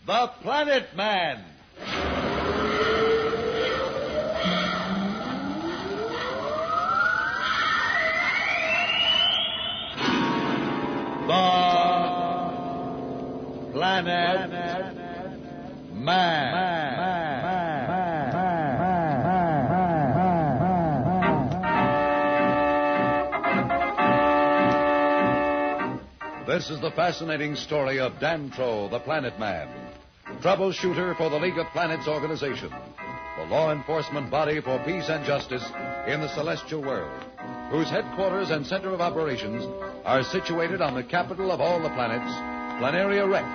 The Planet Man. The Planet Man. This is the fascinating story of Dantro, the Planet Man, troubleshooter for the League of Planets organization, the law enforcement body for peace and justice in the celestial world, whose headquarters and center of operations are situated on the capital of all the planets, Planeria Rex.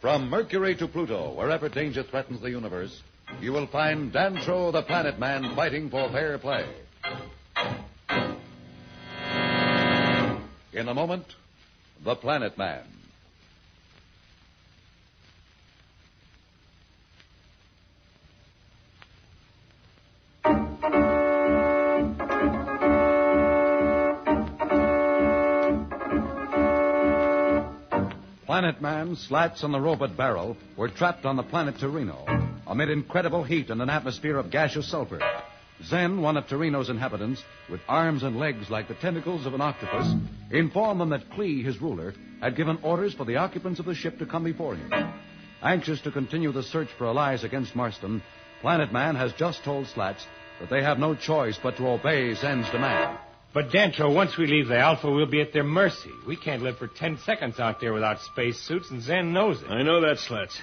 From Mercury to Pluto, wherever danger threatens the universe, you will find Dantro, the Planet Man, fighting for fair play. In a moment, The Planet Man. Planet Man, Slats, and the robot Darrow were trapped on the planet Torino amid incredible heat and an atmosphere of gaseous sulfur. Zen, one of Torino's inhabitants, with arms and legs like the tentacles of an octopus, informed them that Klee, his ruler, had given orders for the occupants of the ship to come before him. Anxious to continue the search for allies against Marston, Planet Man has just told Slats that they have no choice but to obey Zen's demand. But, Dantro, once we leave the Alpha, we'll be at their mercy. We can't live for 10 seconds out there without space suits, and Zen knows it. I know that, Slats,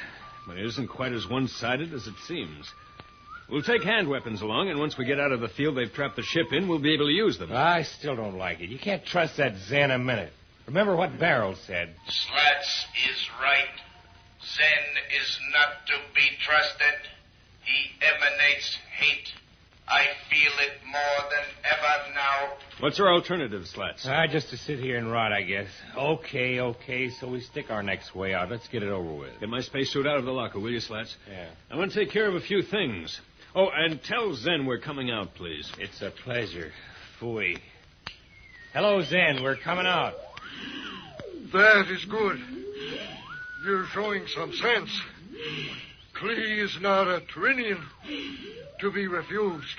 but it isn't quite as one-sided as it seems. We'll take hand weapons along, and once we get out of the field they've trapped the ship in, we'll be able to use them. I still don't like it. You can't trust that Zen a minute. Remember what Darrow said. Slats is right. Zen is not to be trusted. He emanates hate. I feel it more than ever now. What's our alternative, Slats? Just to sit here and rot, I guess. Okay, so we stick our necks way out. Let's get it over with. Get my spacesuit out of the locker, will you, Slats? Yeah. I want to take care of a few things. Oh, and tell Zen we're coming out, please. It's a pleasure. Phooey. Hello, Zen. We're coming out. That is good. You're showing some sense. Klee is not a Turinian to be refused.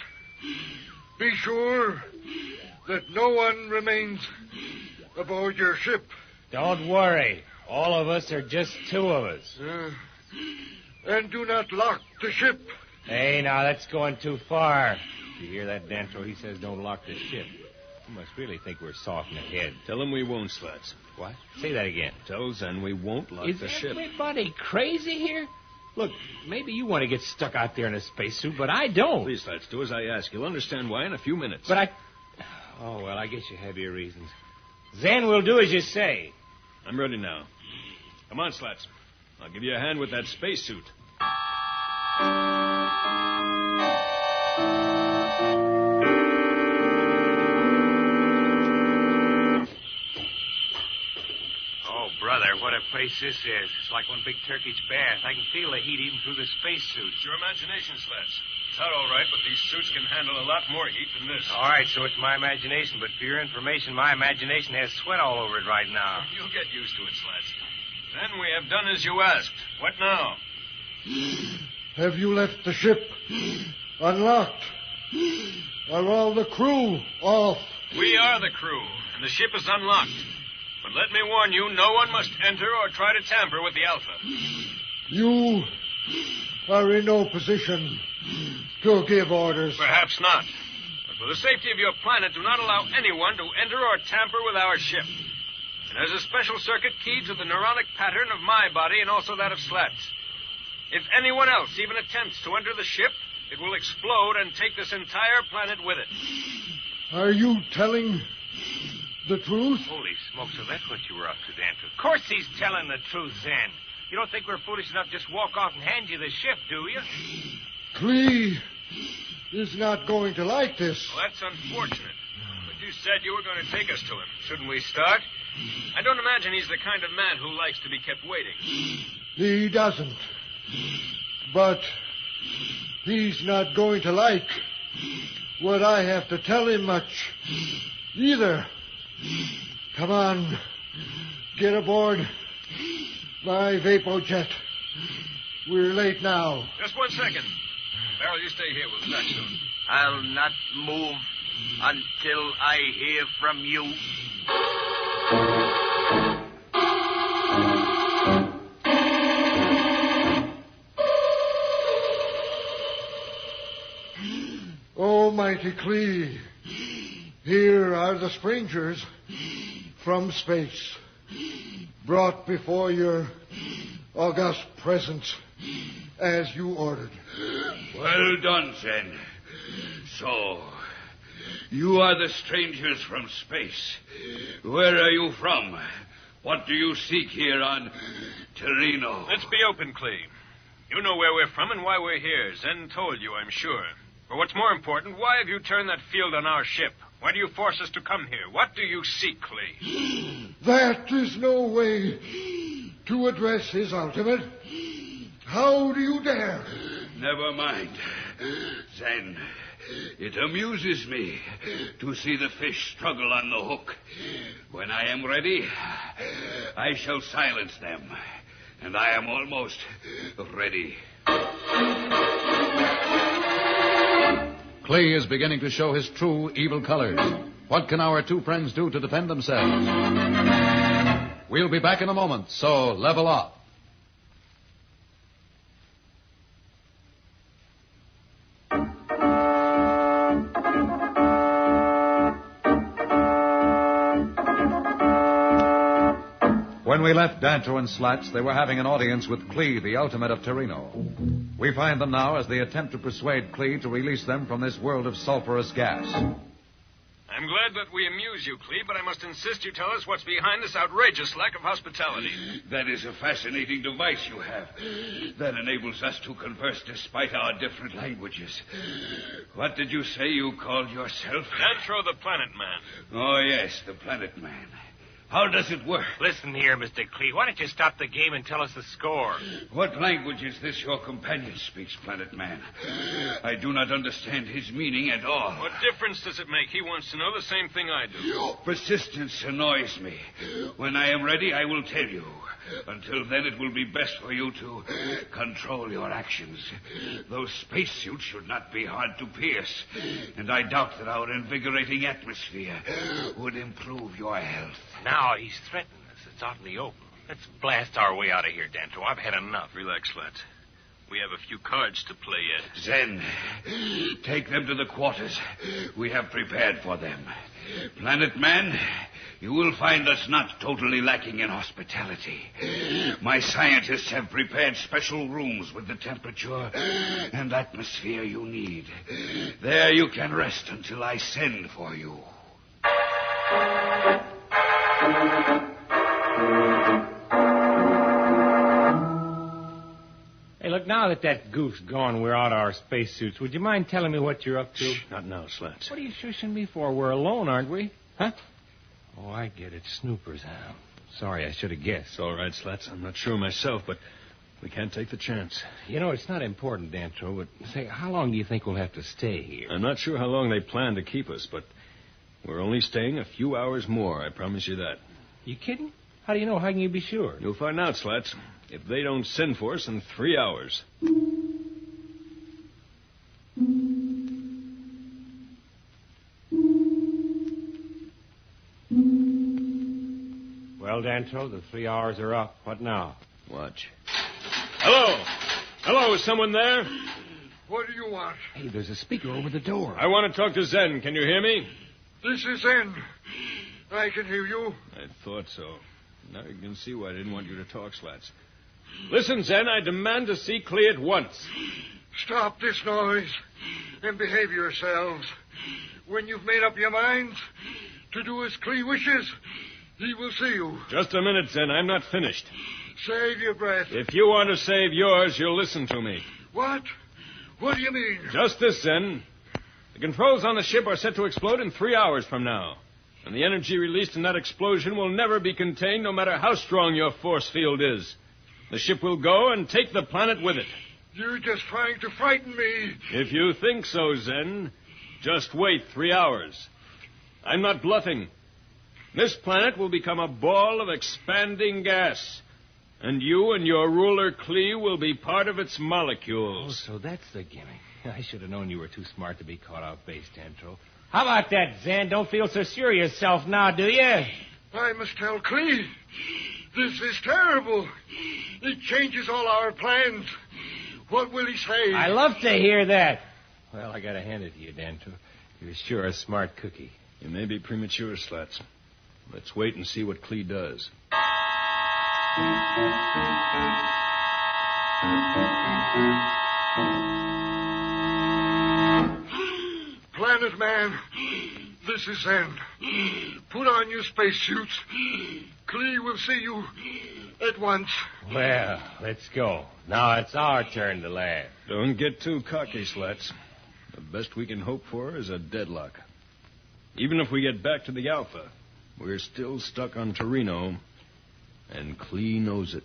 Be sure that no one remains aboard your ship. Don't worry. All of us are just two of us. And do not lock the ship. Hey, now, that's going too far. You hear that, Dantro? He says don't lock the ship. You must really think we're soft in the head. Tell him we won't, Slats. What? Say that again. Tell Zen we won't lock the ship. Is everybody crazy here? Look, maybe you want to get stuck out there in a spacesuit, but I don't. Please, Slats, do as I ask. You'll understand why in a few minutes. But Oh, well, I guess you have your reasons. Zen will do as you say. I'm ready now. Come on, Slats. I'll give you a hand with that spacesuit. Brother, what a place this is. It's like one big Turkish bath. I can feel the heat even through the spacesuit. It's your imagination, Slats. It's out all right, but these suits can handle a lot more heat than this. All right, so it's my imagination, but for your information, my imagination has sweat all over it right now. You'll get used to it, Slats. Then we have done as you asked. What now? Have you left the ship unlocked? Are all the crew off? We are the crew, and the ship is unlocked. But let me warn you, no one must enter or try to tamper with the Alpha. You are in no position to give orders. Perhaps not. But for the safety of your planet, do not allow anyone to enter or tamper with our ship. It has a special circuit key to the neuronic pattern of my body and also that of Slats. If anyone else even attempts to enter the ship, it will explode and take this entire planet with it. Are you telling the truth? Holy smokes, so that's what you were up to, Dantro. Of course he's telling the truth, Zen. You don't think we're foolish enough to just walk off and hand you the ship, do you? Klee is not going to like this. Well, that's unfortunate. But you said you were going to take us to him. Shouldn't we start? I don't imagine he's the kind of man who likes to be kept waiting. He doesn't. But he's not going to like what I have to tell him much either. Come on. Get aboard My vapojet. We're late now. Just 1 second. Darrow, you stay here. We'll be back soon. I'll not move until I hear from you. Almighty Clee, here are the strangers from space, brought before your august presence as you ordered. Well done, Zen. So, you are the strangers from space. Where are you from? What do you seek here on Terreno? Let's be open, Clee. You know where we're from and why we're here. Zen told you, I'm sure. But what's more important, why have you turned that field on our ship? Why do you force us to come here? What do you seek, Clee? That is no way to address his ultimate. How do you dare? Never mind, Zen. It amuses me to see the fish struggle on the hook. When I am ready, I shall silence them. And I am almost ready. Clee is beginning to show his true evil colors. What can our two friends do to defend themselves? We'll be back in a moment, so level off. When we left Dantro and Slats, they were having an audience with Clee, the ultimate of Terreno. We find them now as they attempt to persuade Clee to release them from this world of sulfurous gas. I'm glad that we amuse you, Clee, but I must insist you tell us what's behind this outrageous lack of hospitality. That is a fascinating device you have. That enables us to converse despite our different languages. What did you say you called yourself? Dantro the Planet Man. Oh, yes, the Planet Man. How does it work? Listen here, Mr. Clee. Why don't you stop the game and tell us the score? What language is this your companion speaks, Planet Man? I do not understand his meaning at all. What difference does it make? He wants to know the same thing I do. Your persistence annoys me. When I am ready, I will tell you. Until then, it will be best for you to control your actions. Those spacesuits should not be hard to pierce. And I doubt that our invigorating atmosphere would improve your health. Now he's threatening us. It's out in the open. Let's blast our way out of here, Dantro. I've had enough. Relax, Slats. We have a few cards to play yet. Zen, take them to the quarters we have prepared for them. Planet Man, you will find us not totally lacking in hospitality. My scientists have prepared special rooms with the temperature and atmosphere you need. There you can rest until I send for you. Hey, look, now that goof's gone, we're out of our spacesuits. Would you mind telling me what you're up to? Not now, Slats. What are you shushing me for? We're alone, aren't we? Huh? Oh, I get it. Snoopers, huh? Sorry, I should have guessed. It's all right, Slats. I'm not sure myself, but we can't take the chance. You know, it's not important, Dantro, but say, how long do you think we'll have to stay here? I'm not sure how long they plan to keep us, but we're only staying a few hours more, I promise you that. You kidding? How do you know? How can you be sure? You'll find out, Slats, if they don't send for us in 3 hours. Well, Dantro, the 3 hours are up. What now? Watch. Hello! Hello, is someone there? What do you want? Hey, there's a speaker over the door. I want to talk to Zen. Can you hear me? This is Zen. I can hear you. I thought so. Now you can see why I didn't want you to talk, Slats. Listen, Zen, I demand to see Clee at once. Stop this noise and behave yourselves. When you've made up your minds to do as Clee wishes, he will see you. Just a minute, Zen. I'm not finished. Save your breath. If you want to save yours, you'll listen to me. What? What do you mean? Just this, Zen. The controls on the ship are set to explode in 3 hours from now. And the energy released in that explosion will never be contained, no matter how strong your force field is. The ship will go and take the planet with it. You're just trying to frighten me. If you think so, Zen, just wait 3 hours. I'm not bluffing. This planet will become a ball of expanding gas. And you and your ruler, Klee, will be part of its molecules. Oh, so that's the gimmick. I should have known you were too smart to be caught off base, Dantro. How about that, Zen? Don't feel so sure of yourself now, do you? I must tell Klee. This is terrible. It changes all our plans. What will he say? I love to hear that. Well, I gotta hand it to you, Dantro. You're sure a smart cookie. You may be premature, Slats. Let's wait and see what Klee does. Planet Man, this is Zen. Put on your spacesuits. Klee will see you at once. Well, let's go. Now it's our turn to laugh. Don't get too cocky, Slats. The best we can hope for is a deadlock. Even if we get back to the Alpha, we're still stuck on Torino, and Klee knows it.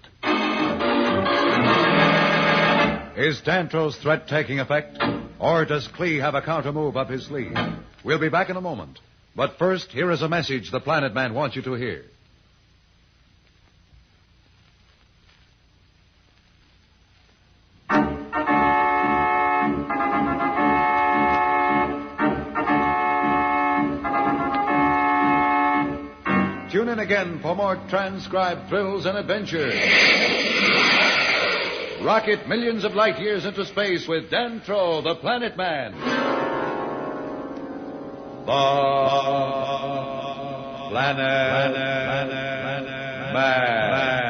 Is Dantro's threat taking effect? Or does Klee have a counter-move up his sleeve? We'll be back in a moment. But first, here is a message the Planet Man wants you to hear. Tune in again for more transcribed thrills and adventures. Rocket millions of light years into space with Dantro, the Planet Man. The Planet Man.